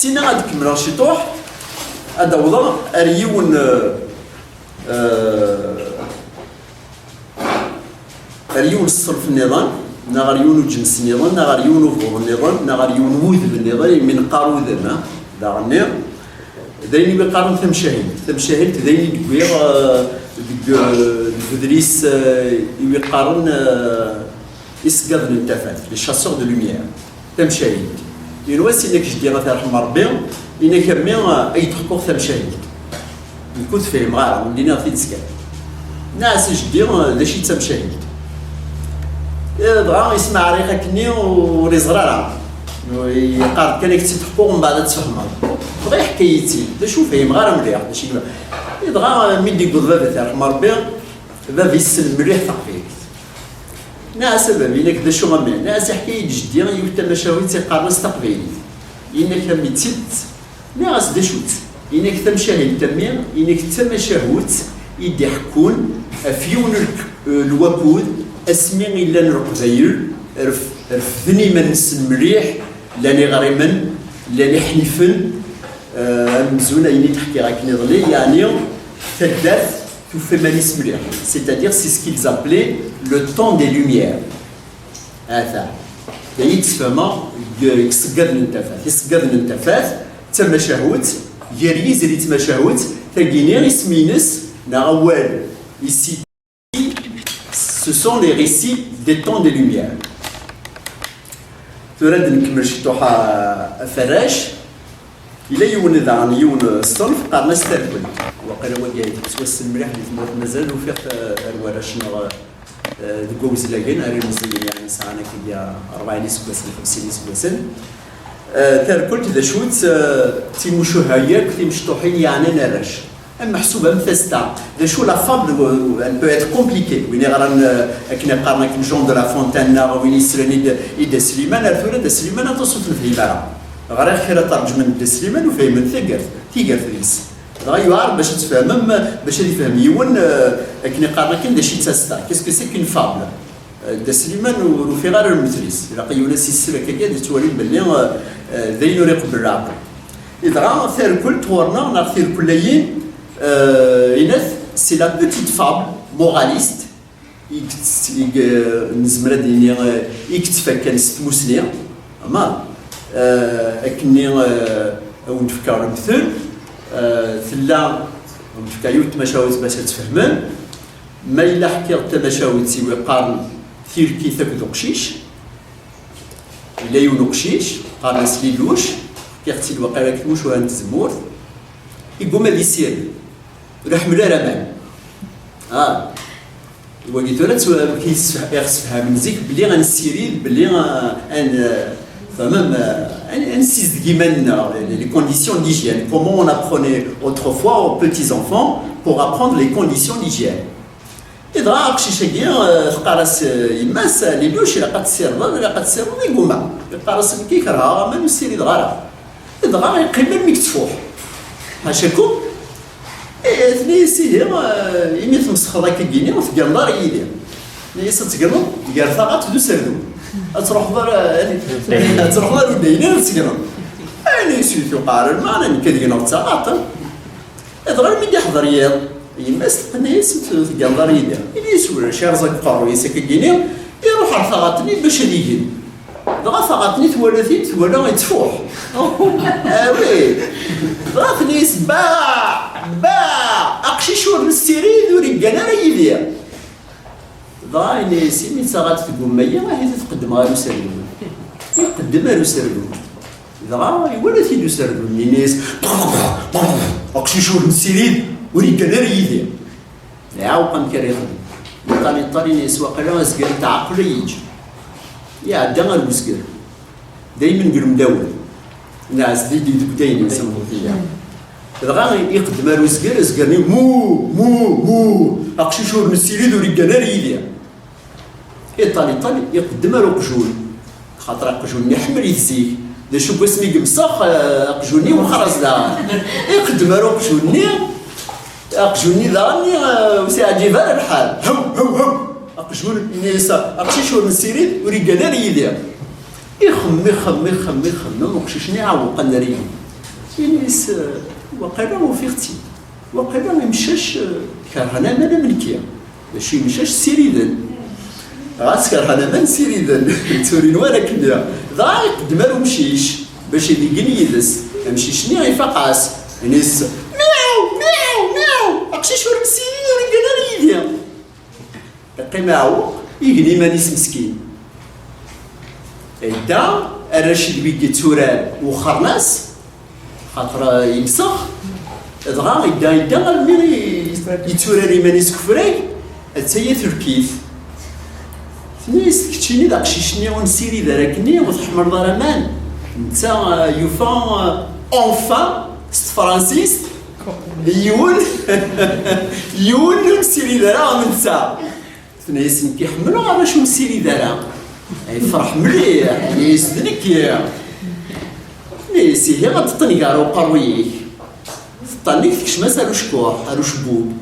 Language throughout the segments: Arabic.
سينا غادي نكملوا الشطوح هذا وضع ريون ريون الصرف النظام نغريون جنس النظام نغريون فور النظام نغريون وذب النظام من قارو ذما داغني دايني بقارن ثم شاهد دايني دكوير الفدريس يقارن اسقاط الانتفاع لي شاسور دو لوميير ثم شاهد ينواس انك جدي غا ترحم ربي انك مي اي تحقق ثم شاهد نكون فاهم غير ولينا في تسكا ناس جدي داشي ثم شاهد بغا يسمع ريقه كني ولي زراره يقارب كان يكتب حقوق من بعد تفهمها بغا حكايتي باش فاهم غير مليح ماشي بغا من ديك بابا ترحم ربي بابا يسلم مليح تقفيك ناس بابينك دا شو غامي ناس حكاية جدي يوتا مشاوي تيقارنس تقبيلي إنك ميتيت ناس دا شوت إنك تمشاهد تمير إنك تمشاهوت يدي حكون فيون الوابود اسمي إلا نرقداير رفدني من نسن مليح لاني غريمن لاني حنيفن مزونا إني تحكي غاك نضلي يعني تدات tout fait malice mulaire, c'est-à-dire c'est ce qu'ils appelaient le temps des lumières. يتسقد الانتفاث يسقد الانتفاث تم شهوت يريز اللي تم شهوت تلقيني اسمينس ناول ici ce sont les récits des temps des lumières. تراد نكمل شطوحة فراش إلا يون ذا يون الصنف قارنا استربل وقال وقايد توسل مليح اللي تموت مازال وفيق الورشنا دقوز لاقين اري مزيين يعني ساعنا كيا 40 سكواسن 50 سكواسن تركلت ذا شوت تيمشو هاياك تيمشطوحين يعني نراش اما محسوبه مثستا ذا شو لا فابل ان بو ات كومبليكي وين غران كنا قارنا كيم جون دو لا فونتانا وين يسرني ايدا سليمان ارثولا دا سليمان توصف الفيمارا غير خير ترجمه دا سليمان وفهم تيقر فريس غير يعرف باش تفهم باش يفهم يون كنا قارنا كين دا شي تاستا كيسكو سي كين فابل دا سليمان وفي غير المثليس لا يولا سي السلك كاع تولي بلي ذي يريق بالعقل اذا ثير كل تورنا ناثير كليين إنث سي لا بوتيت فابل موراليست نزمر ديني يكتفى كان ستموسني اما اكني ونفكر مثل ثلا ونفكر يوت مشاوت باش تفهمن ما الا حكيت تمشاوت سيوي قارن ثير كي ثك قشيش الا يونو قشيش قارن سليلوش كيغتي الوقيله كتموش وهان تزمور يقوم هذه السير راح ملا رمان وقيت له كيفهم مزيك بلي غنسيري بلي فمام نسيز كيما les conditions d'hygiène comment on apprenait autrefois aux petits enfants pour apprendre les conditions d'hygiène إذا قشيش كيا قارس يماس لي لوش لا قد سير لا قد سير يقوم قارس كيكرها ما نسيري دغارا إذا يقيم مكتفوح هاشاكم ثني سيدي يمي تمسخ ذاك الجيني وتقال دار يدير ملي تتقلب تقال ثاقات دو سردو تروح دار ودينا تتقلب اني سيتو قارن ما انا كدينا ثاقات اضرب من يحضر يا يماس تقني سيتو تقال دار يدير اللي يسول شي رزق قارو يسك الجيني يروح على ثاقاتني باش يجي دغا ثاقاتني توالثين تولا يتفوح وي ثلاث ناس باع أقشيشور السيريد وريقانا يدير ضايني سيمي تغات تقوم ميا هي تقدم غير سردون يقدم غير سردون ضاي ولا تيدو سردون الناس أقشيشور السيريد وريقانا يدير يعاوقا كريخدم يطالي ناس واقيلا أسكر تعقل يجي يعدى غير وسكر دايما نقول مداول ناس ديدي دايما يسموه فيها دغا يقدم له زكرني مو اقشيشور نسيريد وريقانا ريديا طالي يقدم له قجول خاطر قجولني حمر يتزيك دا شوف اسمي قمصاخ قجولني وخرز دا يقدم له قجولني داني وساعد جيفان الحال هو قجول نيسا اقشيشور نسيريد وريقانا ريديا يخم وقشيشني عاوق النريد ينيس وقيلا وفيختي وقيلا ممشاش كرهنا مانا ملكيا ماشي مشاش سيريدن غاس كرهنا مان سيريدن تورين ولا كنيا ضاع يقدمالو مشيش باش يديقني يدس مشيشني غيفقاس نيس مياو اقشيش ورم سيريد وريقانا ريديا قيماو يقني مانيس مسكين إدا الرشيد بيجي تورال وخرناس خاطر يمسخ دغا يدا الميري يتورالي مانيس كفراي تاهي تركيز نيس كتشيني دا قشيشني ونسيري داراكني وتحمر ضرمان نتا يوفا اونفان ست فرانسيس يون نسيري دارا من نتا نيس كيحملو على شو نسيري دارا يفرح مليح نيس دنك نيسي هي غتطنقارو قرويك طنيك تكشماس على شكوح على شبوب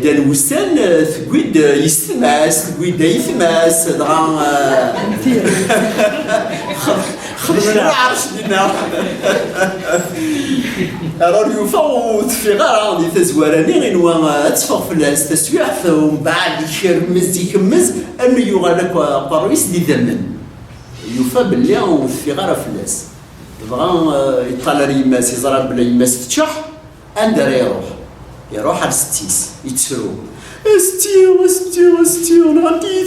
دا الوسان ثقويد يستماس ثقويد يثماس دغا خرجنا عرش دينا راه يوفا وتفي غير عاودي تزواراني غينوا تفوق فلاس تسويح ومن بعد يشرمز يكمز انه يغالك قرويس دي ذمن يوفا باللي وتفي غير فلاس بغا يطلع يماس يزرع بلا يماس تشح اندر يروح على ستيس يتسرو ستيو نغطي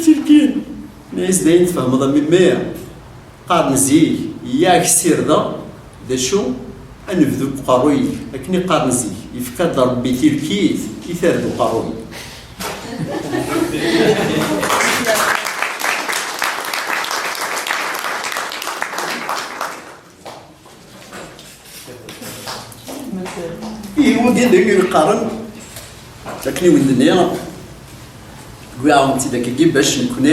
تركين ناس داين تفهم ضمن مية قاد نزيه ياك سير دا شو انفذو بقروي لكني قاد نزيه يفكر ضرب بتركيز يثاردو قروي هو قال لك القرن لكني ولدني قاعد تي باش نكون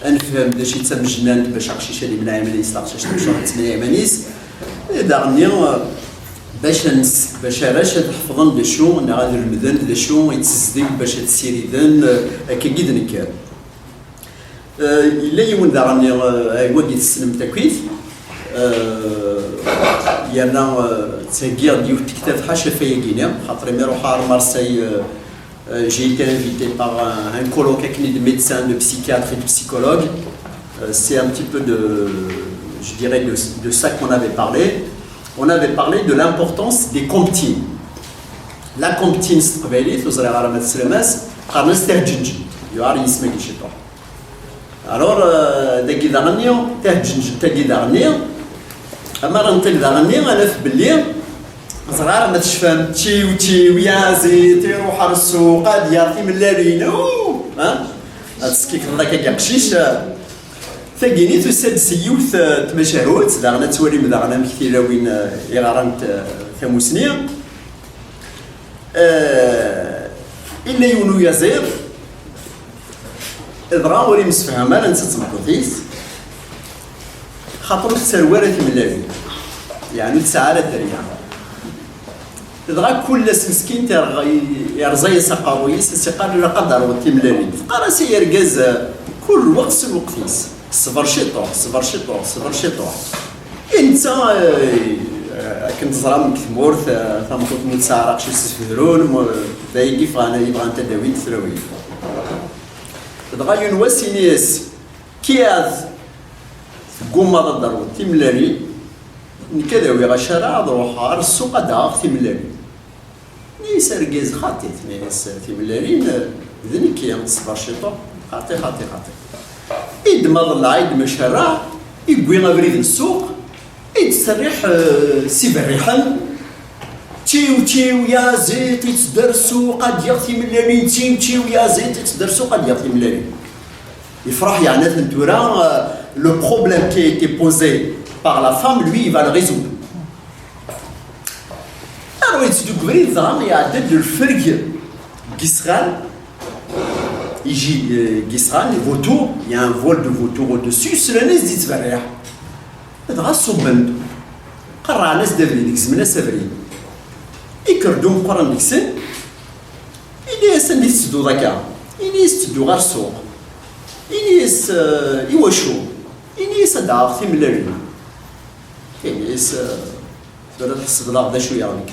نفهم دا شي تسمى الجنان باش عقشيش اللي من عمليس لاقشيش تمشي تسمى عمليس داغني باش علاش تحفظن دا شو انا غادي المذن دا شو يتسديك باش تسيري ذن كيد نكال الا يوم داغني ايوا يتسلم تكويت يانا تاكير ديال الكتاب حاشا فيا كينا خاطر مي روح على مارسي j'ai été invité par un colloque avec des médecins, de psychiatres et de psychologues. C'est un petit peu je dirais, de ça qu'on avait parlé. On avait parlé de l'importance des comptines. La comptine, c'est très bien, vous allez voir la matseremas, car n'est-ce pas jinjin. Il y a rien qui se passe. Alors, dès qu'il y a un أما نطيق داغني أنا في بلي صغار ما تشفهم تي ويازي تيروح على السوق هادي في ملالين ها تسكيك الله كيقشيش ثقيني تسد سيوث تمشاهوت داغنا توري داغنا مكثيرة وين يغارنت ثموسنية إلا يونو يزير إضرا وري مسفهمة لنسى تمكوثيس خاطرو تسروارة ملالين يعني تسعى الدريا إذا كل مسكين يرزي سقاويس سقال لا قدر وتي ملالين فقرا سيرجز كل وقت سلوقتيس صفر شيطو انت كنت زرا من كثمورث ثمكوت متسارق شي سفهرون دايقي فانا يبغى انت داوي تثروي دغا ينواسي ناس كياز قوم هذا الضرب تملالي نكذا ويغا شارع ضروحها السوق داغ تملالي نيس رجيز خاطي نيس تيملالين ذنك ينصبر شيطان خاطي يدمض الله يدم شرع يقوي غبريد السوق يتسرح سيبريحا تيو يا زيت يتدرسو قد يغطي ملالين تيو يا زيت يتدرسو قد يغطي ملالين يفرح يعني تنتورا le problème qui a été posé par la femme lui il va le résoudre. Alors il se découvrit زعما يعدد الفرق قسران يجي قسران les vautours il y a un vol de vautours au-dessus سلانيس دي تفرح هذا صوبندو قرع ناس دابرين ديك الزمانه سافرين يكردو مقرن ديك السن إليس اللي يسدو ذاكا إليس تدو غير السوق إليس يواشو إليس دعاق في ملالين إليس ولا تحسب لا غدا شويه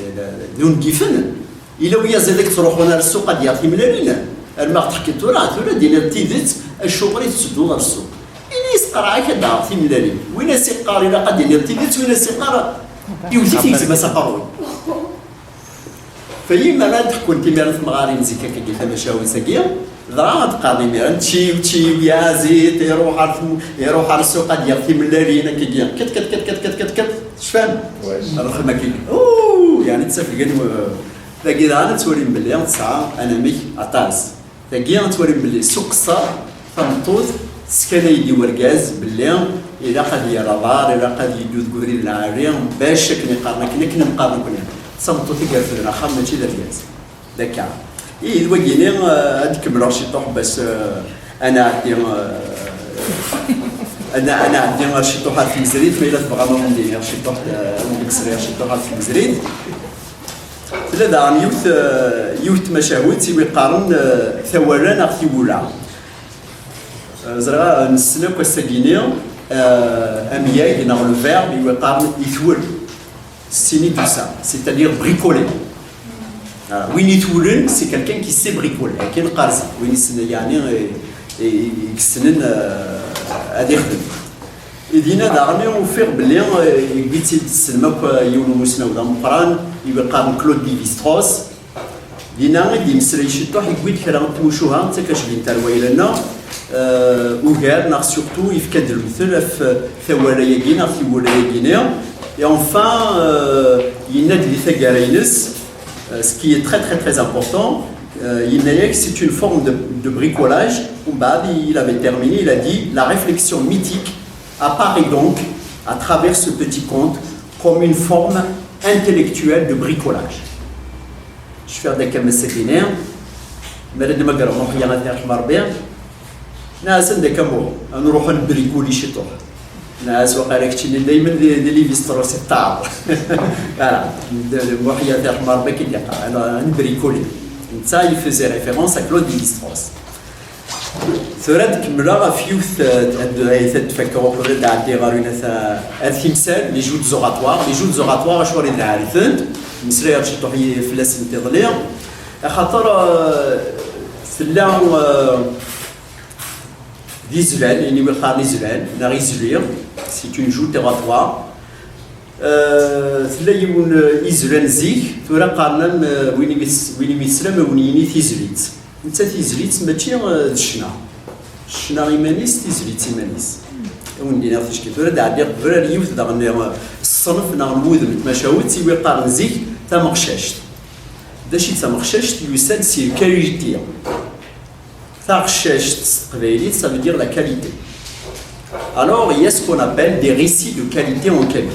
دون كيفن إلا ويا زادك تروحونا للسوق ديال في ملالين الماء تحكي تورا دينا تيدت الشغل تسدو غير السوق إليس قرعه كدعاق في ملالين وين سيقار إلا قد دينا تيدت وين سيقار يوزي فيك زعما سقروي فيما لا تكون كيما في مغارين زيكا كيف مشاوي ساكيه ضرا تقارني ميران تشيو يا زيت يروح على السوق ديال في ملالين كي كت شفان الرخ ما كاين يعني تسافر كاين لاكي انا توري بلي تسعه انا مي اطاس لاكي توري بلي السوق الصار فمطوط سكانه يدي وركاز بلي الا قد يرى الا قد يدوز كوري العاريه باش كنقارن كنا نقارن كنا صمتو تيقال في الاخر ماشي داكاس داكا الوجيني هذيك مراشي طوح بس انا عندي انا عندي شي طوحات في مزريد ما الا تبغى ما ندير شي طوح نكسر شي طوحات في مزريد لا عن يوث مشاهد تيوي قارن ثوالان اختي ولا زرا نسنا كوساكيني امياي dans le verbe يوي قارن يثول signer tout ça, c'est-à-dire bricoler. Winnie Toulen, c'est quelqu'un qui sait bricoler. Quel qazi. Winnie Sénégalais et Xenen à dire. Et dina d'armée on fait blanc et vite c'est le mec yonou musna ou dans le Coran il va قام Claude Lévi-Strauss. Dina il مسري شتو يقول كلام توشوها تكاش بنت الويلنا وغير ناخ surtout يفكد المثل في ثواليا في ولايا Et enfin, il y a des ce qui est très important, c'est une forme de bricolage. Il avait terminé, il a dit la réflexion mythique apparaît donc à travers ce petit conte comme une forme intellectuelle de bricolage. Je vais faire des caméras, mais je ne vais pas faire ناس عندك كمو نروح نبريكولي شي طوح ناس وقال لك تشيني دائما لي فيستروس تاع وحياه تاع حمار بك اللي انا نبريكولي انت يفزي ريفيرونس ا كلود فيستروس ثراد كملا فيوث تفكروا في عندي غارين التمثال لي جود زوراتوار شو اللي عارفين مسرير شي طوحي فلاس انتظلير خاطر سلا L'Isolène, il y a l'Isolène, la Isolure, c'est une joute oratoire. Là, il y a une Isolène zik, tu as parlé Winnie Mislam ou Winnie Isolit. Cette Isolit, c'est métier de China. China imanis, Isolit imanis. On dit n'importe qui. Tu as d'ailleurs vu le livre dans le صنف dans le mood de Machaout, si vous parlez zik, ça marche. D'achit ça marche, tu sais si le qualité. Ça veut dire la qualité. Alors, il y a ce qu'on appelle des récits de qualité en kabyle.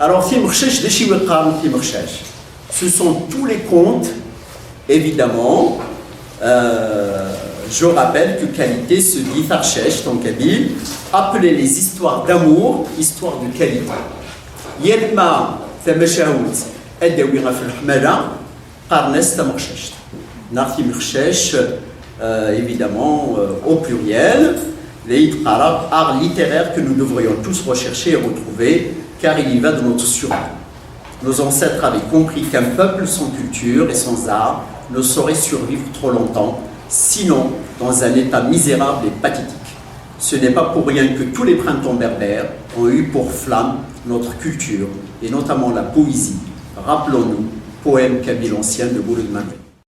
Alors, ce sont tous les contes, évidemment. Je rappelle que qualité se dit tarchesh en kabyle, appelez les histoires d'amour, histoires de qualité. Yelma ثمشاوت أدوي في الحملة قارنس تمخشش نعطي مخشش évidemment au pluriel les art littéraire que nous devrions tous rechercher et retrouver car il y va de notre survie. Nos ancêtres avaient compris qu'un peuple sans culture et sans art ne saurait survivre trop longtemps, sinon dans un état misérable et pathétique. Ce n'est pas pour rien que tous les printemps berbères ont eu pour flamme notre culture, et notamment la poésie. Rappelons-nous, poème kabyle ancien de Bouloud Manuel.